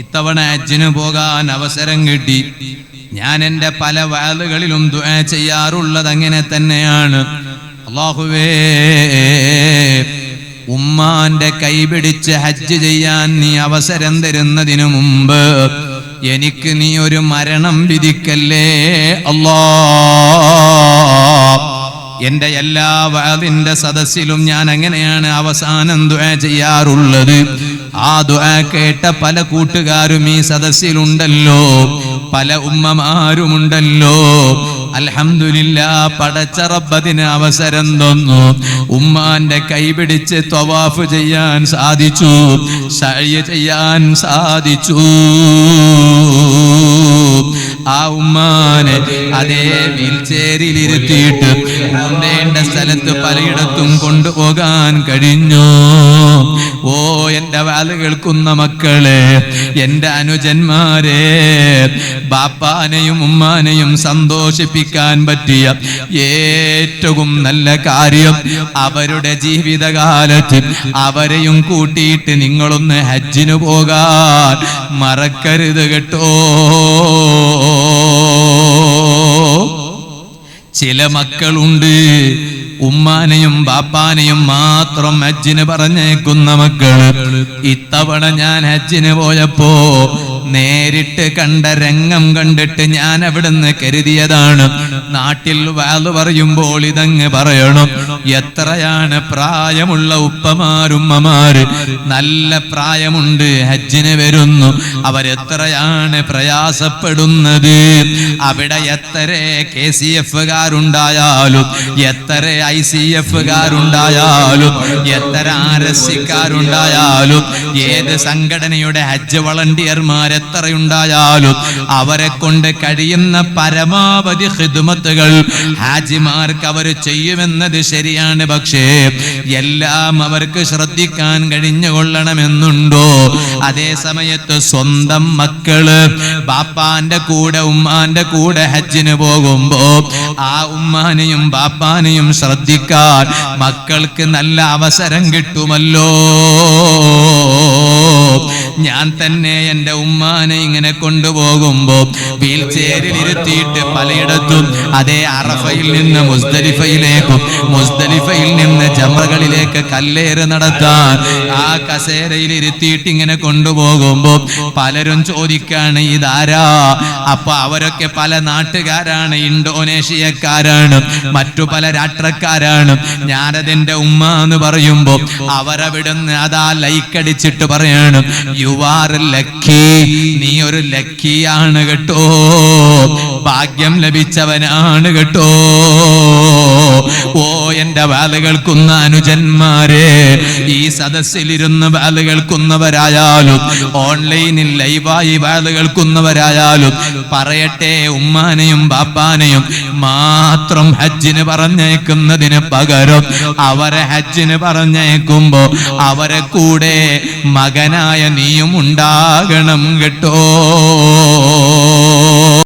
ഇത്തവണ ഹജ്ജിന് പോകാൻ അവസരം കിട്ടി. ഞാൻ എൻ്റെ പല വഅലുകളിലും ദുആ ചെയ്യാറുള്ളത് അങ്ങനെ തന്നെയാണ്. അല്ലാഹുവേ, ഉമ്മാന്റെ കൈപിടിച്ച് ഹജ്ജ് ചെയ്യാൻ നീ അവസരം തരുന്നതിനു മുമ്പ് എനിക്ക് നീ ഒരു മരണം വിധിക്കല്ലേ അല്ലാഹ്. എന്റെ എല്ലാ വഅദിന്റെ സദസ്സിലും ഞാൻ അങ്ങനെയാണ് അവസാനം ദുആ ചെയ്യാറുള്ളത്. ആ ദുആ കേട്ട പല കൂട്ടുകാരും ഈ സദസ്സിലുണ്ടല്ലോ, പല ഉമ്മമാരുമുണ്ടല്ലോ. അൽഹംദുലില്ലാഹ്, പടച്ച റബ്ബിന് അവസരം തന്നു. ഉമ്മാന്റെ കൈപിടിച്ച് തവാഫ് ചെയ്യാൻ സാധിച്ചു, സഅയ് ചെയ്യാൻ സാധിച്ചു. ആ ഉമ്മാനെ അതേ വീൽചെയറിലിരുത്തിയിട്ട് പോകേണ്ട സ്ഥലത്ത് പലയിടത്തും കൊണ്ടുപോകാൻ കഴിഞ്ഞു. ഓ എന്റെ വാല് കേൾക്കുന്ന മക്കളെ, എന്റെ അനുജന്മാരെ, ബാപ്പാനെയും ഉമ്മാനെയും സന്തോഷിപ്പിക്കാൻ പറ്റിയ ഏറ്റവും നല്ല കാര്യം അവരുടെ ജീവിതകാലത്ത് അവരെയും കൂട്ടിയിട്ട് നിങ്ങളൊന്ന് ഹജ്ജിന് പോകാൻ മറക്കരുത് കേട്ടോ. ചില മക്കളുണ്ട് ഉമ്മാനെയും ബാപ്പാനെയും മാത്രം ഹജ്ജിന് പറഞ്ഞേക്കുന്ന മക്കള്. ഇത്തവണ ഞാൻ ഹജ്ജിന് പോയപ്പോ നേരിട്ട് കണ്ട രംഗം കണ്ടിട്ട് ഞാൻ അവിടുന്ന് കരുതിയതാണ്, നാട്ടിൽ വാല് പറയുമ്പോൾ ഇതങ്ങ് പറയണം. എത്രയാണ് പ്രായമുള്ള ഉപ്പമാരുമ്മമാര്, നല്ല പ്രായമുണ്ട്, ഹജ്ജിന് വരുന്നു. അവരെത്രയാണ് പ്രയാസപ്പെടുന്നത്. അവിടെ എത്ര KCF-കാരുണ്ടായാലും, എത്ര ICF-കാരുണ്ടായാലും, എത്ര RSC-കാരുണ്ടായാലും, ഏത് സംഘടനയുടെ ഹജ്ജ് വളണ്ടിയർമാർ എത്രയുണ്ടായാലും അവരെ കൊണ്ട് കഴിയുന്ന പരമാവധി ഖിദ്മത്തുകൾ ഹാജിമാർക്ക് അവർ ചെയ്യുമെന്നത് ശരിയാണ്. പക്ഷേ എല്ലാം അവർക്ക് ശ്രദ്ധിക്കാൻ കഴിഞ്ഞുകൊള്ളണമെന്നുണ്ടോ? അതേ സമയത്ത് സ്വന്തം മക്കള് ബാപ്പാന്റെ കൂടെ ഉമ്മാന്റെ കൂടെ ഹജ്ജിന് പോകുമ്പോ ആ ഉമ്മാനെയും ബാപ്പാനെയും ശ്രദ്ധിക്കാൻ മക്കൾക്ക് നല്ല അവസരം കിട്ടുമല്ലോ. ഞാൻ തന്നെ എൻ്റെ ഉമ്മാനെ ഇങ്ങനെ കൊണ്ടുപോകുമ്പോ വീൽ ചെയറിൽ ഇരുത്തിയിട്ട് പലയിടത്തും അതേ അറഫയിൽ നിന്ന് മുസ്ദലിഫയിലേക്കും മുസ്ദലിഫയിൽ നിന്ന് ജംറകളിലേക്ക് കല്ലേറ് നടത്താൻ ആ കസേരയിൽ ഇരുത്തിയിട്ട് ഇങ്ങനെ കൊണ്ടുപോകുമ്പോ പലരും ചോദിക്കാണ് ഇതാരാ? അപ്പൊ അവരൊക്കെ പല നാട്ടുകാരാണ്, ഇന്തോനേഷ്യക്കാരാണ്, മറ്റു പല രാഷ്ട്രക്കാരാണ്. ഞാനതെന്റെ ഉമ്മ എന്ന് പറയുമ്പോ അവരവിടുന്ന് അതാ ലൈക്കടിച്ചിട്ട് പറയാണ്, യു ആർ ലക്കി, നീ ഒരു ലക്കിയാണ് കേട്ടോ, ഭാഗ്യം ലഭിച്ചവനാണ് കേട്ടോ. ഓ എന്റെ വാല് കേൾക്കുന്ന അനുജന്മാരെ, ഈ സദസ്സിലിരുന്ന് വാല് കേൾക്കുന്നവരായാലും ഓൺലൈനിൽ ലൈവായി വാല് കേൾക്കുന്നവരായാലും പറയട്ടെ, ഉമ്മാനെയും ബാപ്പാനെയും മാത്രം ഹജ്ജിന് പറഞ്ഞേക്കുന്നതിന് പകരം അവരെ ഹജ്ജിന് പറഞ്ഞേക്കുമ്പോ അവരെ കൂടെ മകനായ നീയും ഉണ്ടാകണം കേട്ടോ.